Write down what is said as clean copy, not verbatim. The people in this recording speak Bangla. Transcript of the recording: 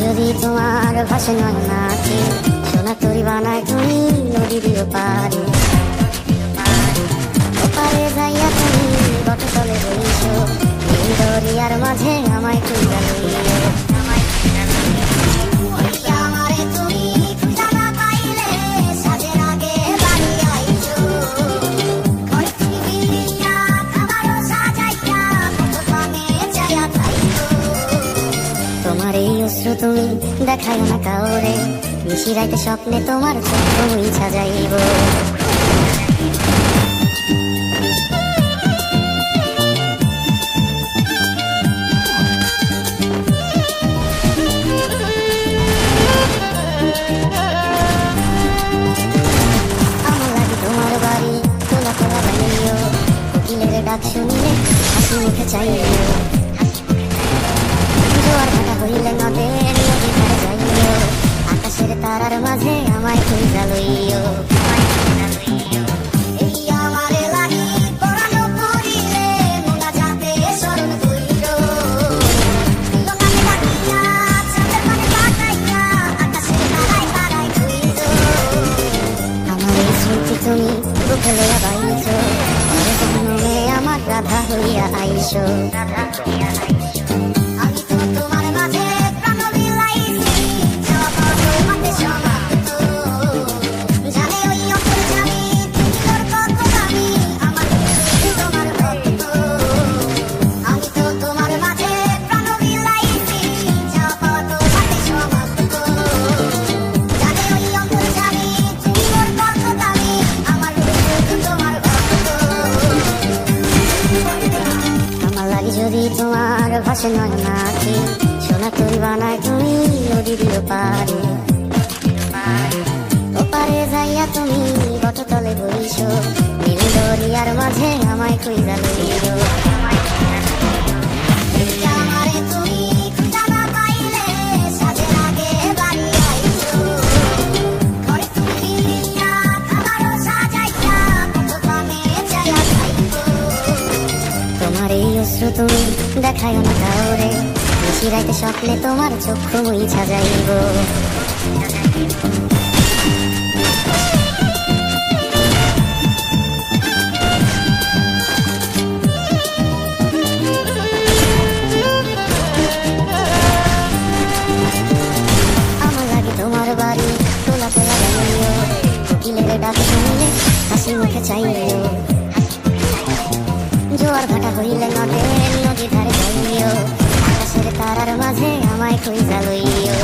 যদি তোমার ভাষে নয় নাচে, সোনা তরি বানায় তুমি নদী দিও পারে। ওপারে যাইয়া তুমি বটতলে বইছো, এই দরিয়ার মাঝে আমায় খুঁজা লইও। তোমার এই অশ্রু তুমি দেখায় না কাউরে, নিশি রাইতে স্বপ্নে তোমার চোখ মুইছা যাইব। আমার লাগে তোমার বাড়ি তোলা তোলা বানিও, কোকিলের ডাক শুনিলে হাসি মুখে চাইও। জোয়ার ভাটা হইলে নদের নদী ধারে যাইও, আকাশের তারার মাঝে আমায় খুঁজা লইও। আমার এই স্মৃতি তুমি বুকে লইয়া বাইছো, জন্মে আমার রাধা হইয়া আইসো। যদি তোমার ভাষে নয় নাচে, সোনা তরি বানায় তুমি নদী দিও পারে। ওপারে যাইয়া তুমি বটতলে বইছো, নীল দরিয়ার মাঝে আমায় খুঁজা লইও। তোমার এই অশ্রু তুমি দেখায় না কাউরে, নিশি রাইতে স্বপ্নে তোমার চক্ষু মুইছা যাইব। আমার লাগে তোমার বাড়ি তোলা তোলা বানিও, কোকিলের ডাক শুনিলে হাসি মুখে চাইও। জোয়ার ভাটা হইলে নদের নদী ধারে যাইও, আকাশের তারার মাঝে আমায় খুঁজা লইও।